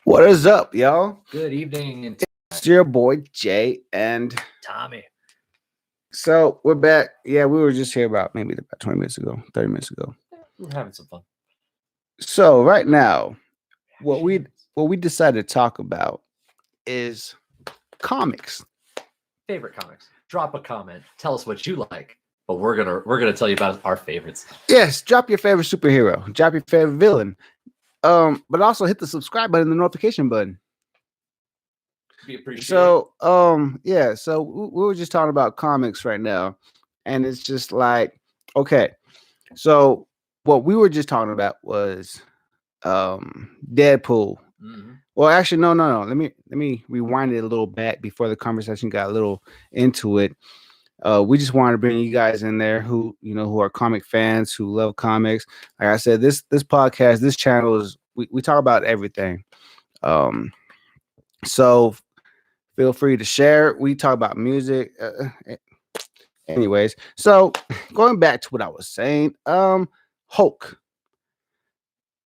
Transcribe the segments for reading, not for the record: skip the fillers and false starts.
What is up, y'all? Good evening, and It's your boy Jay, and Tommy. so we're back. Yeah, we were just here about 20 minutes ago, 30 minutes ago. We're having some fun. So right now, what we decided to talk about is comics. Favorite comics. Drop a comment. Tell us what you like. But we're gonna tell you about our favorites. Yes, drop your favorite superhero, drop your favorite villain. But also hit the subscribe button, the notification button. Be appreciated. So, yeah. So we were just talking about comics right now, and it's just like, okay. So what we were just talking about was Deadpool. Mhm. Well, actually, no. Let me rewind it a little back before the conversation got a little into it. We just wanted to bring you guys in there who are comic fans, who love comics. Like I said, this podcast, this channel is we talk about everything. So feel free to share. We talk about music. Anyways, so going back to what I was saying, Hulk.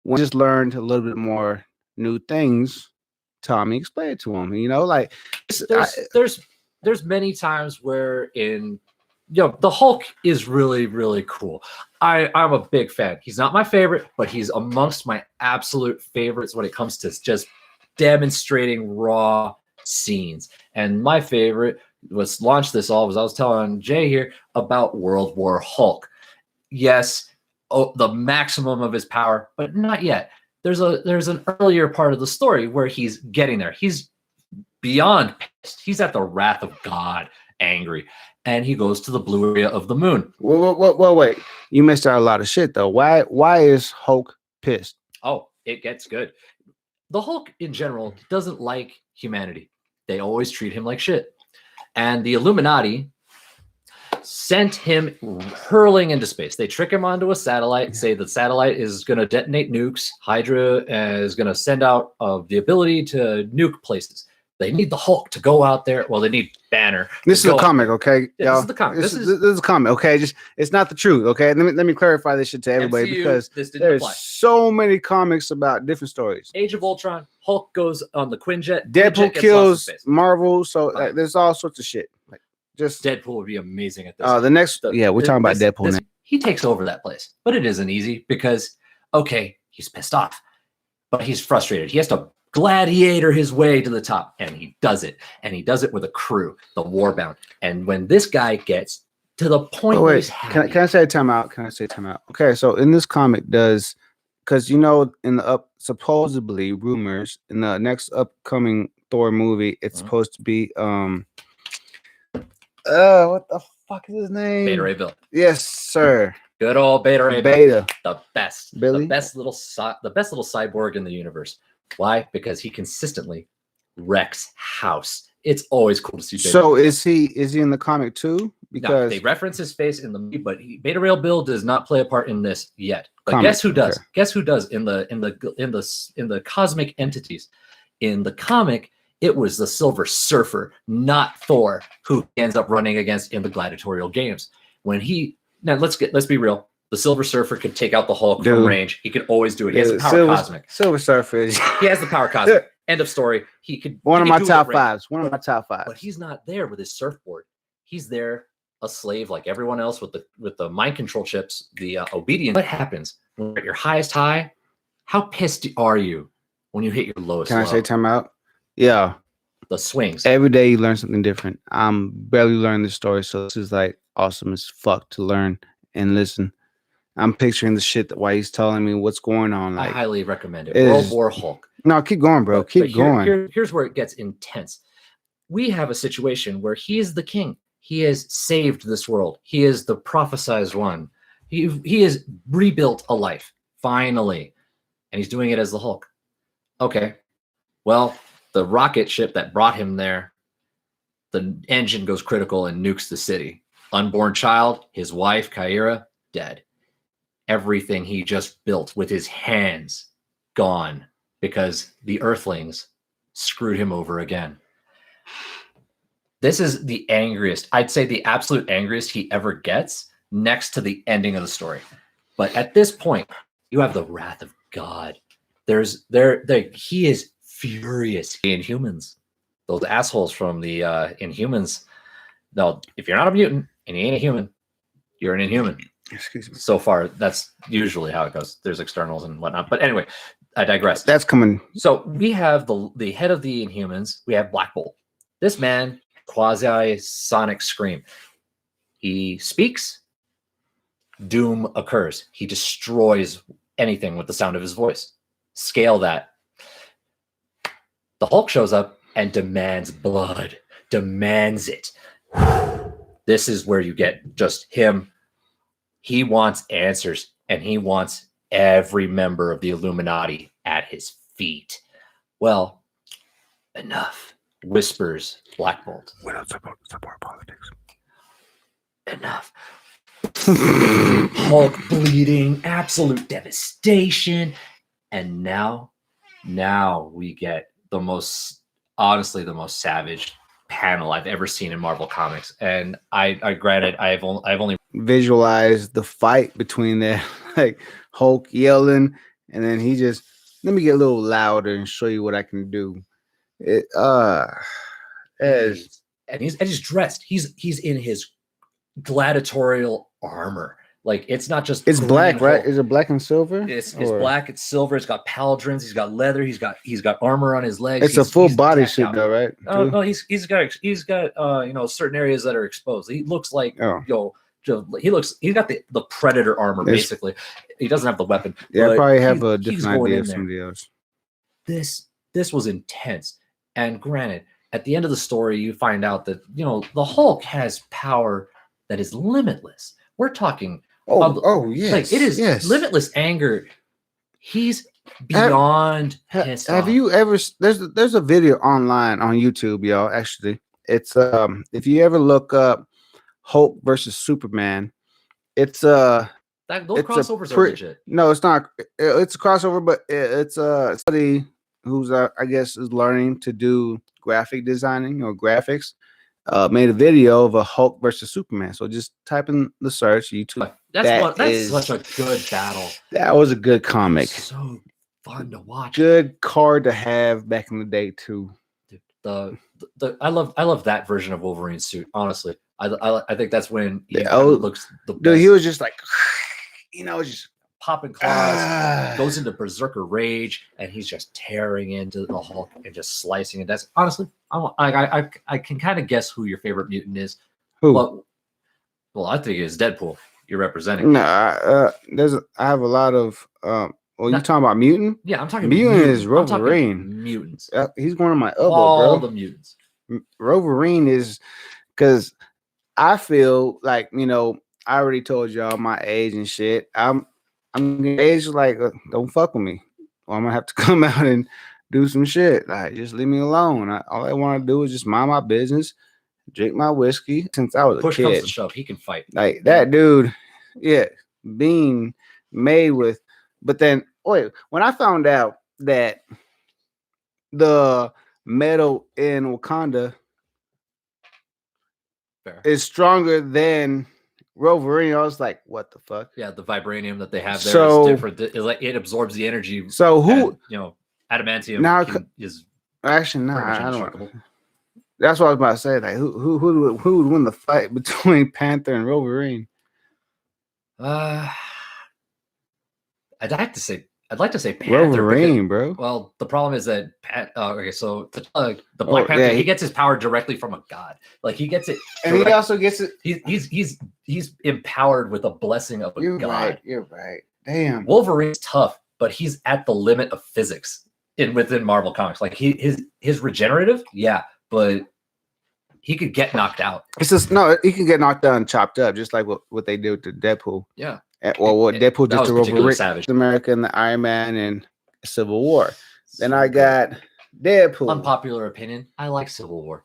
We just learned a little bit more new things. Tommy explained to him, like There's many times where the Hulk is really, really cool. I'm a big fan. He's not my favorite, but he's amongst my absolute favorites when it comes to just demonstrating raw scenes. And my favorite was launched this all was I was telling Jay here about World War Hulk. Yes, the maximum of his power, but not yet. There's an earlier part of the story where he's getting there. He's beyond pissed. He's at the wrath of God, angry, and he goes to the blue area of the moon. Wait. You missed out a lot of shit though. Why is Hulk pissed? Oh, it gets good. The Hulk in general doesn't like humanity. They always treat him like shit. And the Illuminati sent him hurling into space. They trick him onto a satellite, say the satellite is going to detonate nukes. Hydra is going to send out the ability to nuke places. They need the Hulk to go out there. Well, they need Banner. This is a comic, okay? Yeah, this is the comic. This is a comic, okay? It's not the truth, okay? Let me clarify this shit to everybody MCU, because there's so many comics about different stories. Age of Ultron, Hulk goes on the Quinjet. Deadpool kills Marvel, so there's all sorts of shit. Like just Deadpool would be amazing at this. We're talking about Deadpool now. He takes over that place, but it isn't easy because he's pissed off, but he's frustrated. He has to gladiator his way to the top, and he does it with a crew, the Warbound. And when this guy gets to the point where he's happy, can I say time out? Okay, so in this comic, because in the supposedly rumors in the next upcoming Thor movie, it's supposed to be what the fuck is his name? Beta Ray Bill. Yes, sir. Good old Beta Ray Bill. The best. Billy? The best little cyborg in the universe. Why? Because he consistently wrecks house. It's always cool to see Beta. So is he in the comic too? Because no, they reference his face in the movie, but Beta Ray Bill does not play a part in this yet. But comic, guess who does? okay. Guess who does in the cosmic entities? In the comic, it was the Silver Surfer, not Thor, who ends up running against in the gladiatorial games. Let's be real. The Silver Surfer could take out the Hulk from range. He could always do it. He has the power cosmic. Silver Surfer is he has the power cosmic. End of story. He could one of my top fives. But he's not there with his surfboard. He's there a slave like everyone else with the mind control chips, the obedience. What happens when you're at your highest high? How pissed are you when you hit your lowest low? Can I say time out? Yeah. The swings. Every day you learn something different. I'm barely learning this story, so this is like awesome as fuck to learn and listen. I'm picturing the shit that why he's telling me what's going on. I highly recommend it. World War Hulk. No, keep going, bro. Keep going. Here's where it gets intense. We have a situation where he is the king. He has saved this world. He is the prophesized one. He has rebuilt a life, finally. And he's doing it as the Hulk. Okay. Well, the rocket ship that brought him there, the engine goes critical and nukes the city. Unborn child, his wife, Kyra, dead. Everything he just built with his hands, gone because the Earthlings screwed him over again. This is the angriest, I'd say the absolute angriest he ever gets next to the ending of the story. But at this point, you have the wrath of God he is furious. Inhumans, those assholes from the Inhumans. No, if you're not a mutant and you ain't a human, you're an Inhuman. Excuse me. So far, that's usually how it goes. There's externals and whatnot. But anyway, I digress. That's coming. So we have the head of the Inhumans. We have Black Bolt. This man, quasi-sonic scream. He speaks, doom occurs. He destroys anything with the sound of his voice. Scale that. The Hulk shows up and demands blood. Demands it. This is where you get just him. He wants answers, and he wants every member of the Illuminati at his feet. Well, enough, whispers Black Bolt. We don't support politics. Enough. Hulk bleeding, absolute devastation. And now we get the most savage panel I've ever seen in Marvel Comics. And I granted, I've only visualized the fight between them, like Hulk yelling, and then he just, let me get a little louder and show you what I can do. It and he's dressed. He's in his gladiatorial armor. Like, it's not just it's black, right? Hulk. Is it black and silver? It's black, it's silver, it's got pauldrons, he's got leather, he's got armor on his legs. It's a full body suit though, right? Oh no, he's got certain areas that are exposed. He looks like he's got the Predator armor, basically. He doesn't have the weapon. Yeah, I probably have a different idea of somebody else. This was intense. And granted, at the end of the story, you find out that the Hulk has power that is limitless. We're talking yes, like it is limitless anger. He's beyond pissed off. Have you ever? There's a video online on YouTube, y'all. Actually, it's if you ever look up Hulk versus Superman, it's those crossovers are legit. No, it's not. It's a crossover, but it's somebody who's I guess is learning to do graphic designing or graphics. Made a video of a Hulk versus Superman. So just type in the search YouTube. That's such a good battle. That was a good comic. So fun to watch. Good card to have back in the day too. Dude, I love that version of Wolverine's suit. Honestly, I think that's when he looks the best. Dude, he was just like, just popping claws, goes into berserker rage, and he's just tearing into the Hulk and just slicing it. That's honestly, I can kind of guess who your favorite mutant is. Who? Well, I think it's Deadpool. You're representing. No, I have a lot of. You talking about mutant? Yeah, I'm talking mutant. Is Wolverine. Mutants. He's going on my elbow, all bro. The mutants. Wolverine is because I feel like I already told y'all my age and shit. I'm age like don't fuck with me, or I'm gonna have to come out and do some shit. Like just leave me alone. All I want to do is just mind my business, drink my whiskey. Since I was Push a kid, comes to shove, he can fight. Like that dude, being made with. But then, when I found out that the metal in Wakanda is stronger than Wolverine, I was like, what the fuck? Yeah, the vibranium that they have there is different. It absorbs the energy. So who, adamantium is actually I don't. That's what I was about to say. Like who would win the fight between Panther and Wolverine? I'd like to say Panther. Wolverine, bro. Well, the problem is that so the Black Panther, he gets his power directly from a god. Like he gets it, and he also gets it. He's empowered with a blessing of a god. You're right. Damn. Wolverine's tough, but he's at the limit of physics within Marvel Comics. Like his regenerative, but he could get knocked out. It's just he can get knocked out and chopped up, just like what they did to Deadpool. Yeah. Well, what Deadpool did to Wolverine, savage. America, and the Iron Man, and Civil War. Then I got Deadpool. Unpopular opinion: I like Civil War.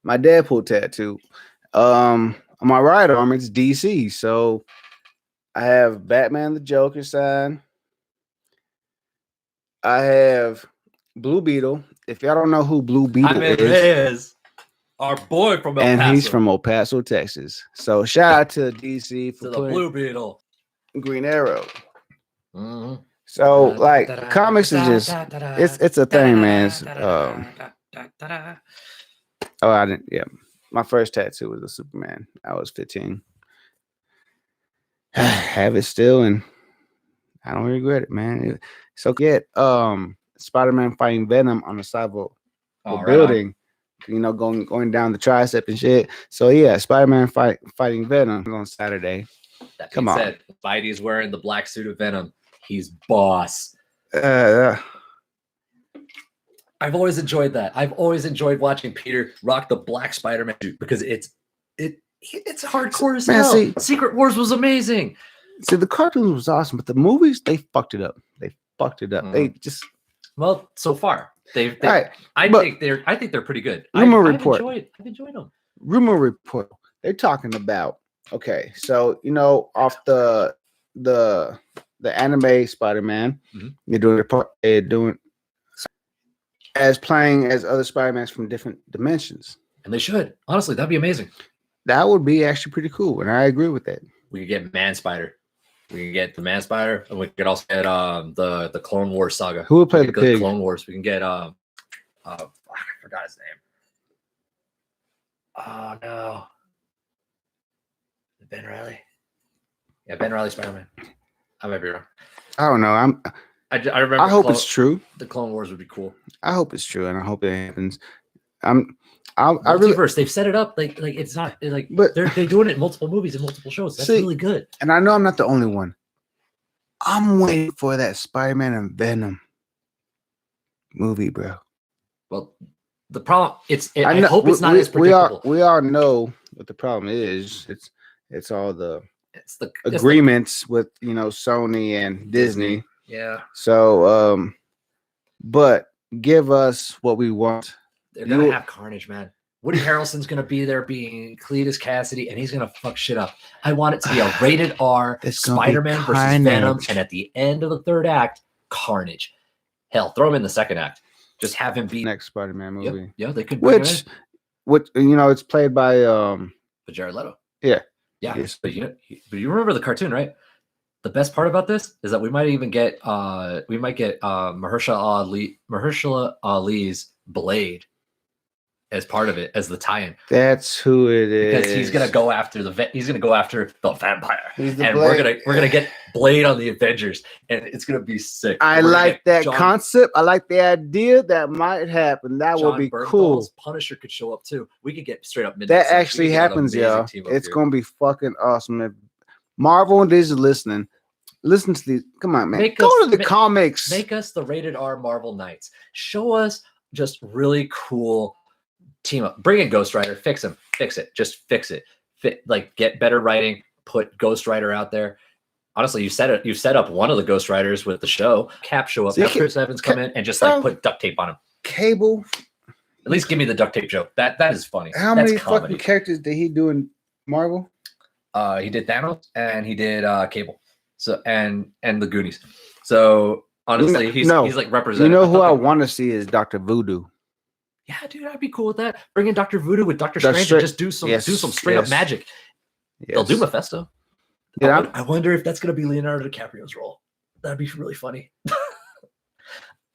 My Deadpool tattoo. On my right arm, it's DC. So I have Batman, the Joker sign. I have Blue Beetle. If y'all don't know who Blue Beetle is our boy from El Paso. And he's from El Paso, Texas. So shout out to DC for the Blue Beetle, Green Arrow. mm-hmm. So like comics is just it's a thing, man. Oh, I didn't. Yeah, my first tattoo was a Superman. I was 15. I have it still, and I don't regret it, man. So get Spider-Man fighting Venom on the side of a Right building, you know, going down the tricep and shit. So yeah, Spider-Man fighting Venom on Saturday. That Come being on. said, Spidey's wearing the black suit of Venom. He's boss. I've always enjoyed that. I've always enjoyed watching Peter rock the black Spider-Man suit because it's hardcore as Man, hell. see- Secret Wars was amazing. See, the cartoons was awesome, but the movies they fucked it up. They fucked it up. Mhm. They just Well, so far they all right. I but- think they're pretty good. Rumor I've report. I've enjoyed them. Rumor report. They're talking about okay, so you know, off the anime Spider-Man, Mhm. they're doing as playing as other Spider-Mans from different dimensions. And they should. Honestly, that'd be amazing. That would be actually pretty cool, and I agree with that. We could get Man Spider. We can get the Man Spider, and we could also get the Clone Wars saga. Who would play We the could go pig? Clone Wars. We can get I forgot his name. Oh no, Ben Riley. Yeah, Ben Riley Spider-Man. I might be wrong. I don't know. I remember. I hope it's true. The Clone Wars would be cool. I hope it's true, and I hope it happens. I really, Multiverse. They've set it up like it's not like, but they're doing it in multiple movies and multiple shows. That's See, really good. and I know I'm not the only one. I'm waiting for that Spider-Man and Venom movie, bro. Well, the problem I know- hope it's not as we predictable. all know what the problem is. It's all the It's the agreements with Sony and Disney. Yeah, So but give us what we want. they're gonna You- have Carnage, man. Woody Harrelson's gonna be there being Cletus Cassidy, and he's gonna fuck shit up. I want it to be a rated R It's gonna be Spider-Man versus Venom, carnage. and at the end of the third act, Carnage. Hell, throw him in the second act. Just have him be. Next Spider-Man Yep, movie. yeah, they could. Bring him Which it's played by but Jared Leto. Yeah. Yeah. Yes. But you remember the cartoon, right? The best part about this is that we might even get Mahershala Ali's Blade as part of it, as the tie-in. That's who it is. Because he's gonna go after the vampire. He's the And Blade. we're gonna get Blade on the Avengers, and it's gonna be sick. I We're gonna like get that John- concept. I like the idea that might happen. That John would be Bernthal's cool. Punisher could show up too. We could get straight up Midnight That Suns. We actually could get an happens, amazing y'all. team up It's here. gonna be fucking awesome. If Marvel and Disney listening, listen to these. Come on, man. Make Go us- to the ma- comics. Make us the rated R Marvel Knights. Show us just really cool team up. Bring in Ghost Rider. Fix him. Fix it. Just fix it. Get better writing. Put Ghost Rider out there. Honestly, you set up one of the Ghost Riders with the show. Cap show up. See, Have Chris Evans come in and just like bro. put duct tape on him. Cable. At least give me the duct tape joke. That is funny. How That's many comedy. fucking characters did he do in Marvel? He did Thanos and he did Cable. So and the Goonies. So honestly, he's like You representing. know who I thought that- want to see is Dr. Voodoo. Yeah, dude, I'd be cool with that. Bring in Dr. Voodoo with Dr. That's Strange straight- and just do some yes, straight up yes. magic. They'll do Yes. Mephisto. Yeah, I wonder if that's going to be Leonardo DiCaprio's role. That'd be really funny.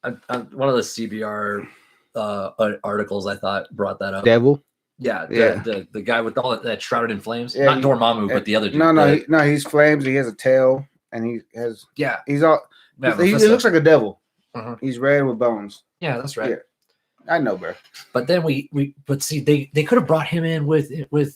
One of the CBR articles I thought brought that up. Devil. Yeah, Yeah. the guy with all that shrouded in flames. Yeah, Not he- Dormammu, but the other dude. No, the- he's flames. He has a tail, and yeah, he's all. yeah, he Mephisto. looks like a devil. Mhm. He's red with bones. Yeah, that's right. Yeah. I know, bro. But then but see, they could have brought him in with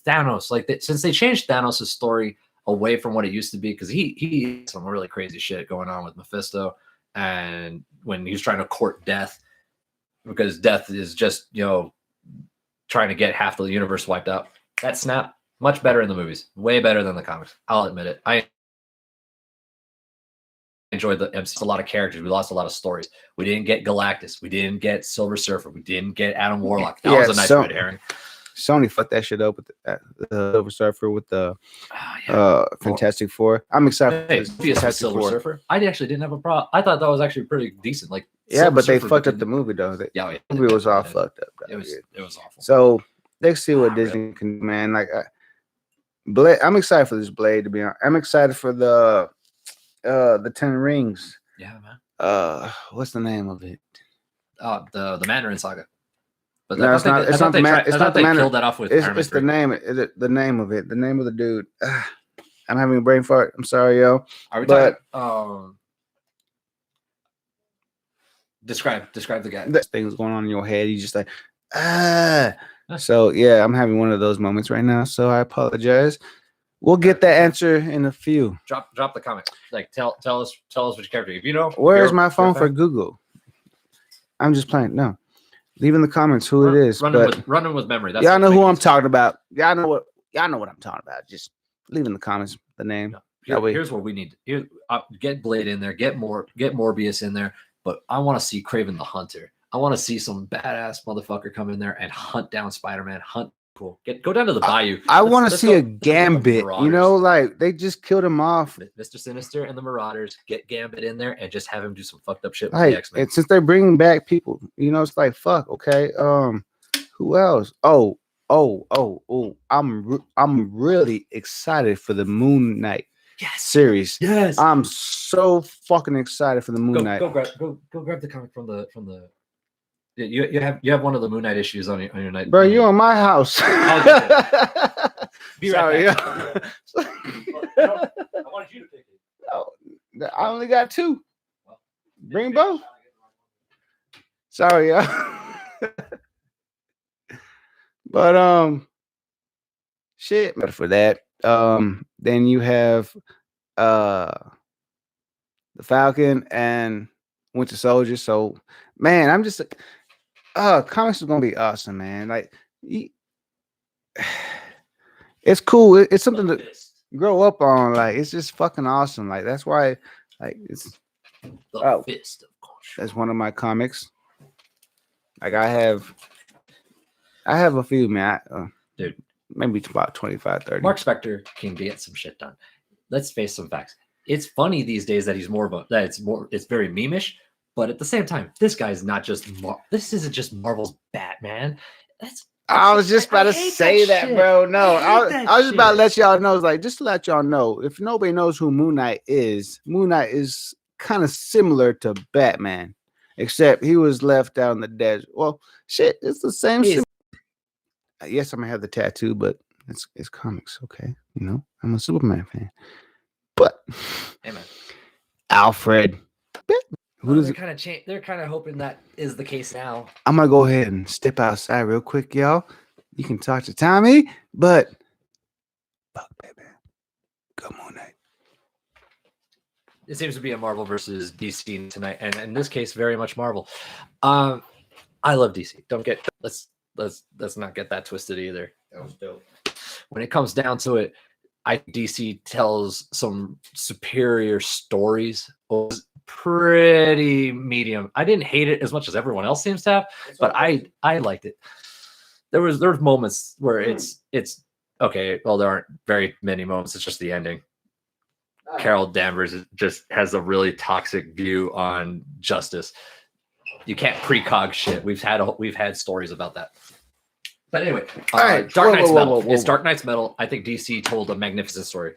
Thanos, since they changed Thanos' story away from what it used to be, because he had some really crazy shit going on with Mephisto, and when he was trying to court Death, because Death is just trying to get half the universe wiped out. That snap, much better in the movies, way better than the comics. I'll admit it. I enjoyed the MC. A lot of characters. We lost a lot of stories. We didn't get Galactus. We didn't get Silver Surfer. We didn't get Adam Warlock. That Yeah, was a nice so- red herring. Sony fucked that shit up with the Silver Surfer with the Oh, yeah. Fantastic Four. I'm excited. Hey, for this be a Fantastic Silver Four. Surfer. I actually didn't have a problem. I thought that was actually pretty decent. Like, Yeah, Silver but they Surfer fucked up didn't- the movie though. The Yeah, movie was all yeah. fucked up. It was awful. So let's see what Ah, Disney can do, man. Like, Blade. I'm excited for this Blade. To be honest, I'm excited for the Ten Rings. Yeah, man. What's the name of it? The Mandarin Saga. But No, I it's thought not. they, It's I thought not the they, man. tried, It's I not thought the they Mandarin. killed that off with It's Iron Man the 3. name. The name of it. The name of the dude. I'm having a brain fart. I'm sorry, yo. Are we But talking? Describe the guy. that thing's going on in your head. You just like, ah. Huh. So yeah, I'm having one of those moments right now. So I apologize. We'll get that answer in a few. Drop the comment. Like tell us which character. If you know, Where's you're- my phone you're a for fan. Google? I'm just playing. No, leave in the comments who it is. Running with memory. That's y'all what's know who making I'm this- talking about. Y'all know what I'm talking about. Just leave in the comments the name. No. That way. Here's what we need. Get Blade in there. Get Morbius in there. But I want to see Kraven the Hunter. I want to see some badass motherfucker come in there and hunt down Spider-Man. Cool. Go down to the bayou. I want to Let's see go- a let's go with the Gambit. You Marauders. know, like they just killed him off. Mr. Sinister and the Marauders. Get Gambit in there and just have him do some fucked up shit with Like, the X-Men. and since they're bringing back people, you know, it's like fuck. Okay, who else? Oh, I'm really excited for the Moon Knight Yes. series. Yes. I'm so fucking excited for the Moon Knight. Go grab the comic from the. You have one of the Moon Knight issues on your night. Bro, you on my house. Be Sorry, right yo. I wanted you to pick it. Oh, I only got two. Bring both. Sorry, yo. But shit. But for that, then you have the Falcon and Winter Soldier. So, man, I'm just comics is gonna be awesome, man. Like, it's cool. It's something to grow up on. Like, it's just fucking awesome. Like, that's why, like, it's The Fist of Course. that's one of my comics. Like, I have a few, man. Dude, maybe it's about 25, 30. Mark Spector can get some shit done. Let's face some facts. It's funny these days that it's very memeish, but at the same time, this guy's not just this isn't just Marvel's Batman. I was just about to hate say that, shit. bro. No, I hate that I was just about to shit. let y'all know. It's like, just to let y'all know, if nobody knows who Moon Knight is kind of similar to Batman, except he was left out in the desert. Well, shit, it's the same. Yes, I'm gonna have the tattoo, but it's comics, okay? You know, I'm a Superman fan. But Hey, man. Alfred, who does They're kind of hoping that is the case now. I'm gonna go ahead and step outside real quick, y'all. You can talk to Tommy, but fuck Batman. Go Moon Knight. It seems to be a Marvel versus DC tonight, and in this case, very much Marvel. I love DC. Let's not get that twisted either. That was dope. When it comes down to it, DC tells some superior stories. It was pretty medium. I didn't hate it as much as everyone else seems to have, but I liked it. There was moments where it's okay. Well, there aren't very many moments. It's just the ending. Carol Danvers just has a really toxic view on justice. You can't precog shit. We've had stories about that. But anyway, right. Dark Knight's Metal. Whoa. It's Dark Knight's Metal. I think DC told a magnificent story.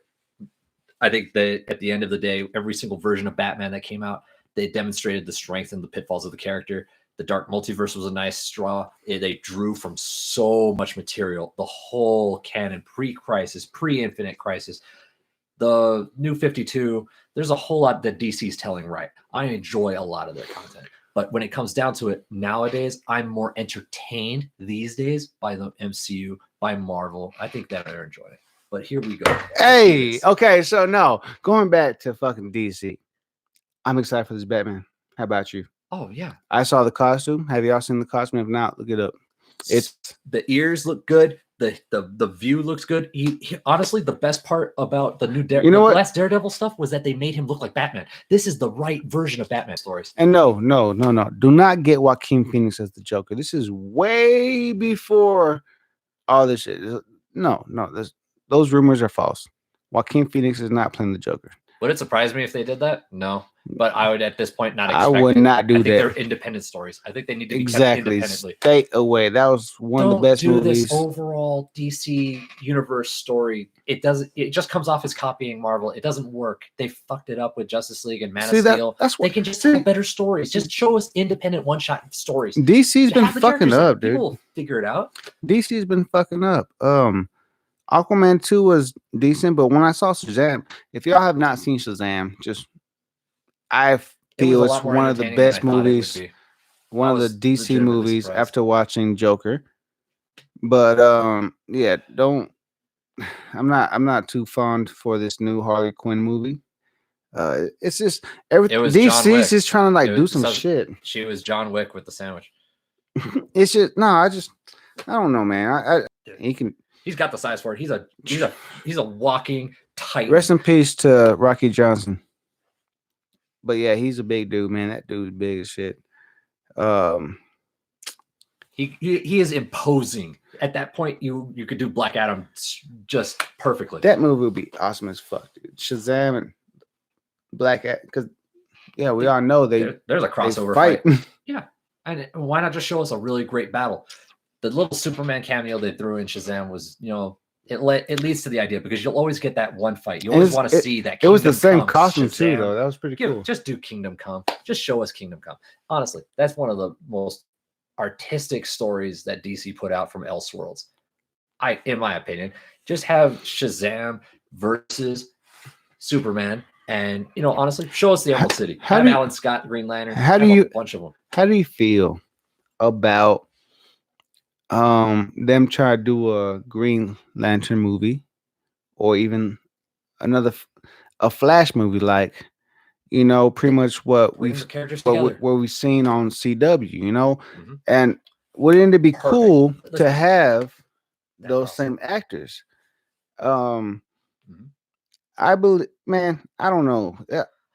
I think that at the end of the day, every single version of Batman that came out, they demonstrated the strength and the pitfalls of the character. The Dark Multiverse was a nice straw. They drew from so much material. The whole canon, pre-Crisis, pre-Infinite Crisis, the New 52. There's a whole lot that DC's telling right. I enjoy a lot of their content. But when it comes down to it, nowadays, I'm more entertained these days by the MCU, by Marvel. I think that they're enjoying it. But here we go. Hey, okay, so no, going back to fucking DC, I'm excited for this Batman. How about you? Oh, yeah. I saw the costume. Have y'all seen the costume? If not, look it up. It's the ears look good. The view looks good. He honestly, the best part about the new last Daredevil stuff was that they made him look like Batman. This is the right version of Batman stories. And no. Do not get Joaquin Phoenix as the Joker. This is way before all this shit. No. Those rumors are false. Joaquin Phoenix is not playing the Joker. Would it surprise me if they did that? No. but I would at this point not I expect would it. not do I think that. they're independent stories. I think they need to be kept Exactly. independently. Stay away. That was one of the Don't best do movies. this overall DC universe story. It doesn't. It just comes off as copying Marvel. It doesn't work. They fucked it up with Justice League and Man of Steel. That's They what can just tell better stories. Just show us independent one-shot stories. DC's been Have the fucking characters in it. up, dude. People will figure it out. DC's been fucking up. Aquaman 2 was decent, but when I saw Shazam, if y'all have not seen Shazam, I It was feel a it's lot more one of the entertaining than I best thought it would movies, be. one I of the was DC legitimately movies surprised. after watching Joker. But yeah, don't. I'm not too fond for this new Harley Quinn movie. It's just everything. It was John Wick. DC's just trying to like It do was some so- shit. She was John Wick with the sandwich. It's just no. I don't know, man. He can He's got the size for it. He's a walking titan. rest in peace to Rocky Johnson. But yeah, he's a big dude, man. That dude's big as shit. He is imposing. At that point, you could do Black Adam just perfectly. That movie would be awesome as fuck, dude. Shazam and Black Adam, because yeah, we all know there's a they crossover fight. fight. And why not just show us a really great battle? The little Superman cameo they threw in Shazam was, it leads to the idea because you'll always get that one fight. You always want to see that. It was the Kingdom same Come, costume too, Shazam. though. That was pretty cool. Just do Kingdom Come. Just show us Kingdom Come. Honestly, that's one of the most artistic stories that DC put out from Elseworlds. In my opinion, just have Shazam versus Superman, and honestly, show us the Emerald City. Have Alan Scott, Green Lantern. A bunch of them. How do you feel about them try to do a Green Lantern movie, or even a Flash movie, like pretty much what we've seen on CW, and wouldn't it be cool to have those same actors? I believe, man, I don't know.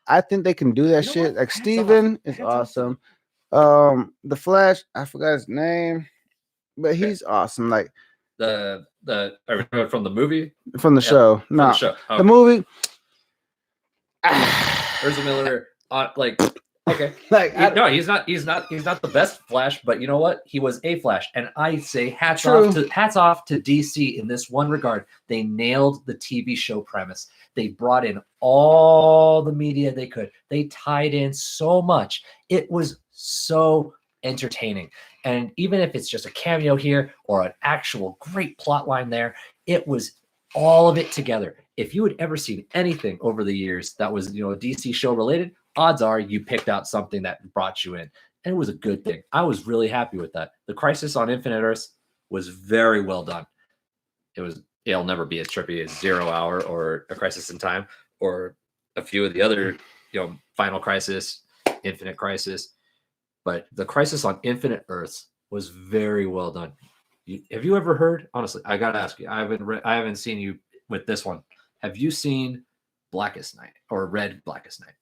I think they can do that shit. Like Steven is awesome. The Flash, I forgot his name, but he's awesome. Like the from the movie, from the show, no, the movie. Ezra Miller, okay, no, he's not the best Flash, but you know what? He was a Flash, and I say hats off to DC in this one regard. They nailed the TV show premise. They brought in all the media they could. They tied in so much. It was so entertaining. And even if it's just a cameo here or an actual great plot line there, it was all of it together. If you had ever seen anything over the years that was, a DC show related, odds are you picked out something that brought you in. And it was a good thing. I was really happy with that. The Crisis on Infinite Earths was very well done. It'll never be as trippy as 0 Hour or A Crisis in Time or a few of the other, Final Crisis, Infinite Crisis. But the Crisis on Infinite Earths was very well done. Have you ever heard? Honestly, I gotta ask you. I haven't seen you with this one. Have you seen Blackest Night or read Blackest Night?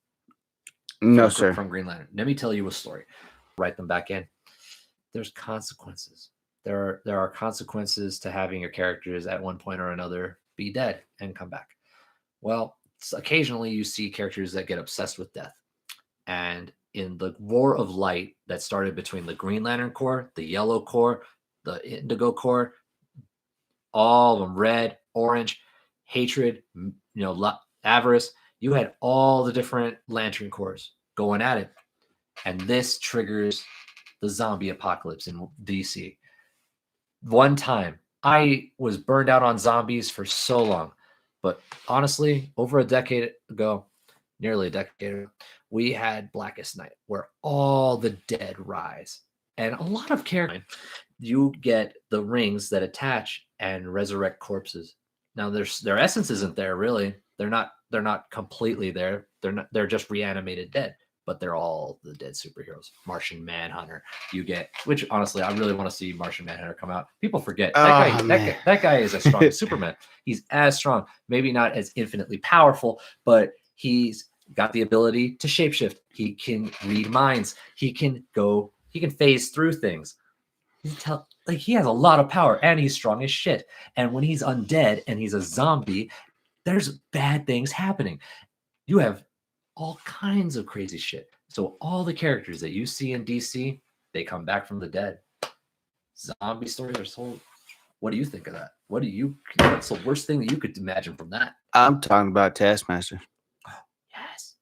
No, sir. From Green Lantern. Let me tell you a story. Write them back in. There's consequences. There are consequences to having your characters at one point or another be dead and come back. Well, occasionally you see characters that get obsessed with death. And in the War of Light that started between the Green Lantern Corps, the Yellow Corps, the Indigo Corps, all of them, red, orange, hatred, avarice, you had all the different Lantern Corps going at it. And this triggers the zombie apocalypse in DC. One time, I was burned out on zombies for so long, but honestly, over a decade ago, nearly a decade ago, we had Blackest Night, where all the dead rise. And a lot of characters, you get the rings that attach and resurrect corpses. Now, their essence isn't there, really. They're not completely there. They're just reanimated dead. But they're all the dead superheroes. Martian Manhunter, which honestly, I really want to see Martian Manhunter come out. People forget that guy is as strong as Superman. He's as strong, maybe not as infinitely powerful, but he's got the ability to shapeshift. He can read minds. He can phase through things. He has a lot of power, and he's strong as shit. And when he's undead and he's a zombie, there's bad things happening. You have all kinds of crazy shit. So all the characters that you see in DC, they come back from the dead. Zombie stories are sold. What do you think of that? What's the worst thing that you could imagine from that? I'm talking about Taskmaster. Yes.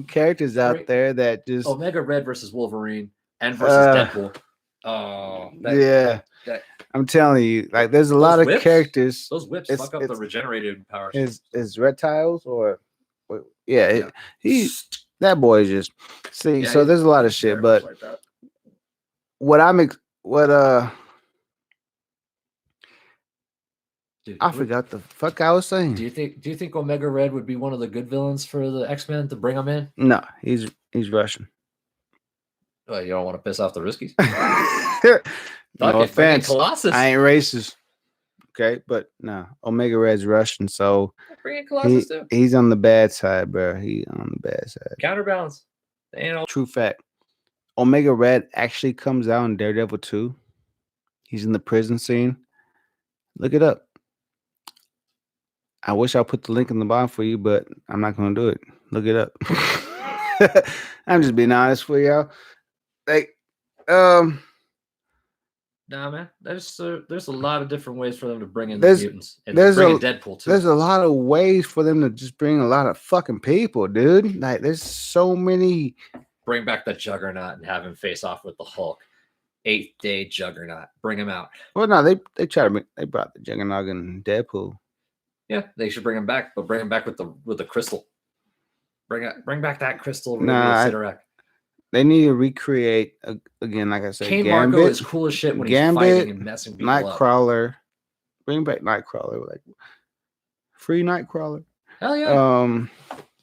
Characters out Great. there that just Omega Red versus Wolverine and versus Deadpool. Oh, yeah. that- I'm telling you, like there's a Those lot of whips? characters. those whips It's- fuck up the it's- regenerated powers. Is reptiles or yeah, Yeah. that boy is just see. Yeah, so there's a lot of he's shit, very but much like that. Dude, I forgot the fuck I was saying. Do you think Omega Red would be one of the good villains for the X-Men to bring him in? No, he's Russian. Oh, you don't want to piss off the Riskies? No Fuck it, bring in offense, Colossus. I ain't racist. Okay, but no, Omega Red's Russian, so Bring in Colossus too. he's on the bad side, bro. He on the bad side. Counterbalance. They ain't all- True fact. Omega Red actually comes out in Daredevil 2. He's in the prison scene. Look it up. I wish I put the link in the bottom for you, but I'm not gonna do it. Look it up. I'm just being honest with y'all. Like, Nah, man. There's a lot of different ways for them to bring in the There's- mutants and there's bring a- in Deadpool too. there's a lot of ways for them to just bring a lot of fucking people, dude. Like, there's so many. Bring back the Juggernaut and have him face off with the Hulk. 8th Day Juggernaut. Bring him out. Well, no, they brought the Juggernaut and Deadpool. Yeah, they should bring him back, but bring him back with the crystal. Bring back that crystal. Nah, Sidorak. They need to recreate again, like I said, Kane Marco Gambit, is cool as shit when Gambit, he's fighting and messing people up. Nightcrawler. Bring back Nightcrawler, like free Nightcrawler. Hell yeah. Um,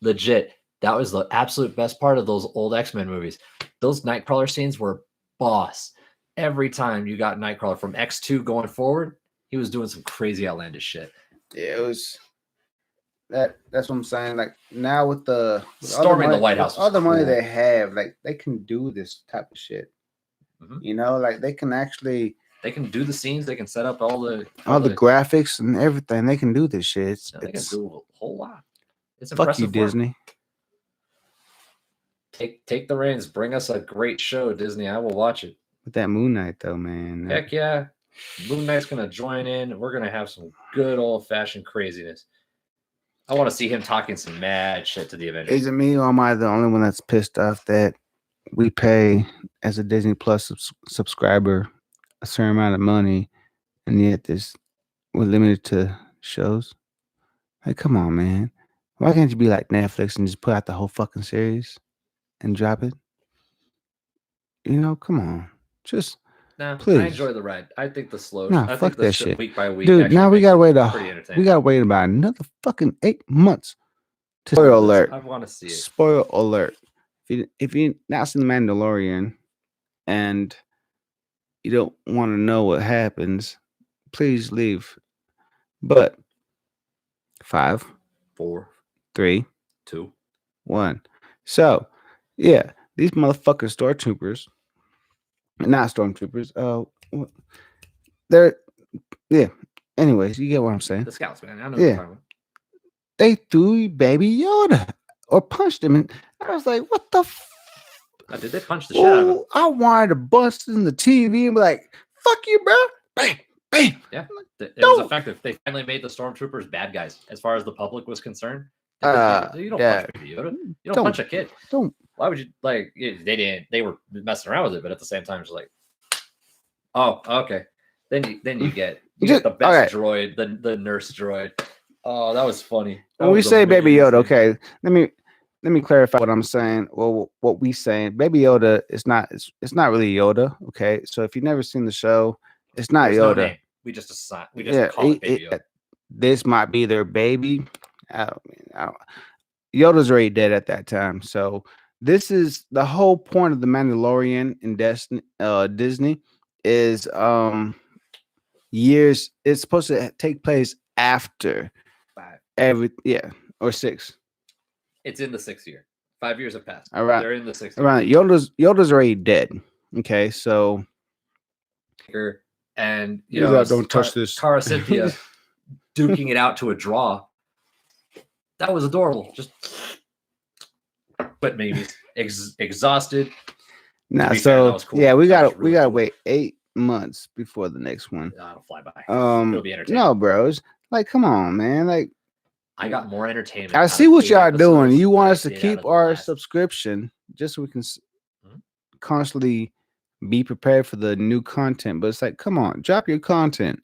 Legit. That was the absolute best part of those old X-Men movies. Those Nightcrawler scenes were boss. Every time you got Nightcrawler from X2 going forward, he was doing some crazy outlandish shit. yeah, it was that's what I'm saying. Like now with the Storming the White House with all the was money cool. they have, like they can do this type of shit. Mhm. You know, like they can actually They can do the scenes. They can set up all the graphics and everything. They can do this shit. It's, they can it's do a whole lot. It's fuck impressive you, work. Disney. Take the reins. Bring us a great show, Disney. I will watch it. With that Moon Knight though, man. Heck yeah. Moon Knight's gonna join in. We're gonna have some good old fashioned craziness. I want to see him talking some mad shit to the Avengers. Is it me or am I the only one that's pissed off that we pay as a Disney Plus subscriber a certain amount of money, and yet we're limited to shows? Like, come on, man. Why can't you be like Netflix and just put out the whole fucking series and drop it? You know, come on. Just Nah, please. I enjoy the ride. I think the slow. Nah, I think fuck the that shit. Week by week. dude, actually now we makes gotta it wait pretty we entertaining. gotta wait about another fucking 8 months. Spoiler alert. I want to see it. Spoiler alert. If you not seen The Mandalorian and you don't want to know what happens, please leave. But 5, 4, 3, 2. 1. So, yeah, these motherfucking stormtroopers, not stormtroopers. They're yeah. Anyways, you get what I'm saying. The scouts, man. I know. Yeah. What you're talking about. They threw Baby Yoda or punched him, and I was like, "What the?" Did they punch the shit out of him? Oh, I wanted to bust in the TV and be like, "Fuck you, bro!" Bam, bam. Yeah, it No. was effective. They finally made the stormtroopers bad guys, as far as the public was concerned. You don't yeah. punch Baby Yoda. You don't Don't. punch a kid. Don't. Why would you like? They didn't. They were messing around with it, but at the same time, it's like, oh, okay. Then you get the best droid, the nurse droid. Oh, that was funny. That When we was say Baby amazing. Yoda, okay, let me clarify what I'm saying. Well, what we saying, Baby Yoda is not. It's not really Yoda. Okay, so if you've never seen the show, it's not There's no Yoda. name. We just assign. We just call it Baby Yoda. This might be their baby. Yoda's already dead at that time. So this is the whole point of the Mandalorian in Disney is years. It's supposed to take place after 5. or 6. It's in the 6th year. 5 years have passed. All right. They're in the 6th year. Around Yoda's already dead. Okay, so and Don't touch this. Cara Cynthia duking it out to a draw. That was adorable. Just but maybe exhausted. Nah, be fair, that was so cool. yeah, we That was gotta really cool. wait 8 months before the next one. It'll fly by. It'll be entertaining. No, bros. Like, come on, man. Like, I got more entertainment. I out see of what 8 y'all doing. episodes You than want I us to did out keep of the our last. subscription just so we can Mhm. constantly be prepared for the new content. But it's like, come on, drop your content.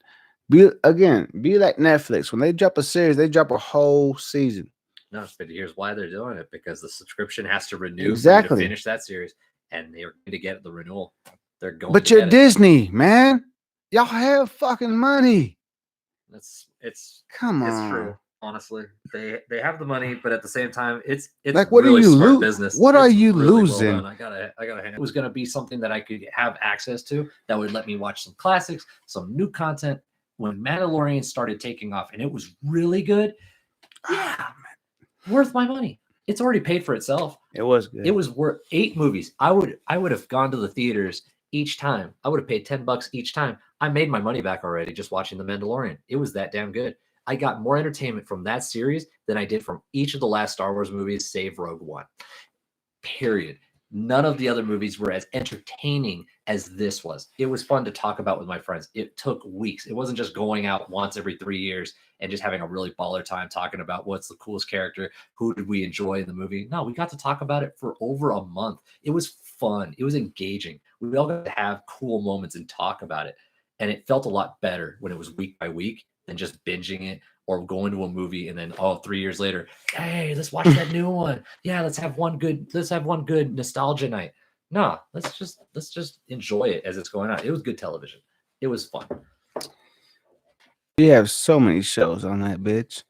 Be like Netflix. When they drop a series, they drop a whole season. No, but here's why they're doing it, because the subscription has to renew for Exactly. you to finish that series, and they're going to get the renewal. They're going. But to you're get Disney, man. Y'all have fucking money. It's Come it's on. true. Honestly, they have the money, but at the same time, it's Like, what really are you smart business. What are It's you really losing? Well done. I gotta. It was gonna be something that I could have access to that would let me watch some classics, some new content. When Mandalorian started taking off, and it was really good, yeah, worth my money. It's already paid for itself. It was good. It was worth 8 movies. I would have gone to the theaters each time. I would have paid $10 each time. I made my money back already just watching The Mandalorian. It was that damn good. I got more entertainment from that series than I did from each of the last Star Wars movies, save Rogue One. Period. None of the other movies were as entertaining as this was. It was fun to talk about with my friends. It took weeks. It wasn't just going out once every 3 years and just having a really baller time talking about what's the coolest character, who did we enjoy in the movie. No, we got to talk about it for over a month. It was fun. It was engaging. We all got to have cool moments and talk about it. And it felt a lot better when it was week by week than just binging it or going to a movie and then 3 years later, hey, let's watch that new one. Yeah, let's have one good nostalgia night. No, let's just enjoy it as it's going on. It was good television. It was fun. You have so many shows on that bitch.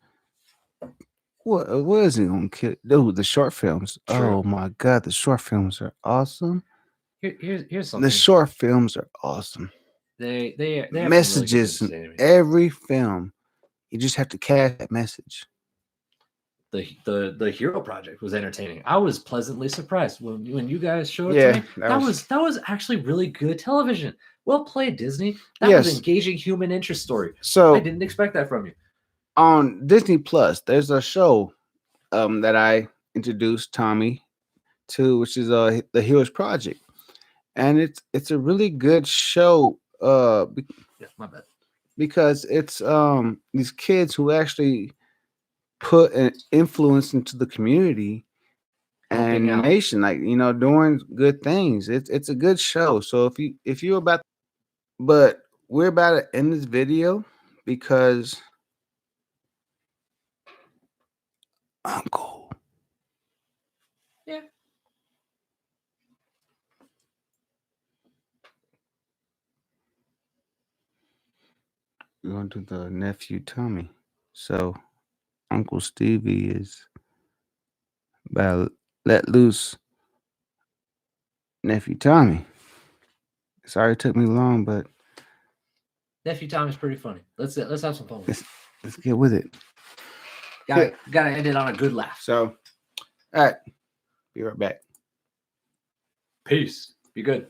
What is it gonna kill? Dude, the short films. True. Oh my god, the short films are awesome. Here's something. The short films are awesome. They have messages really in every film. You just have to catch that message. The Hero Project was entertaining. I was pleasantly surprised when you guys showed it to me. That was actually really good television. Well played, Disney. That was engaging human interest story. So I didn't expect that from you. On Disney Plus, there's a show that I introduced Tommy to, which is the Heroes Project, and it's a really good show. Yeah, my bad. Because it's these kids who actually put an influence into the community and nation, like doing good things. It's a good show. So if you're about, but we're about to end this video because Uncle. Yeah. We're going to do the nephew Tommy. So Uncle Stevie is about to let loose nephew Tommy. Sorry it took me long, but nephew Tommy's pretty funny. Let's have some fun with it. Let's get with it. Gotta end it on a good laugh. So, all right. Be right back. Peace. Be good.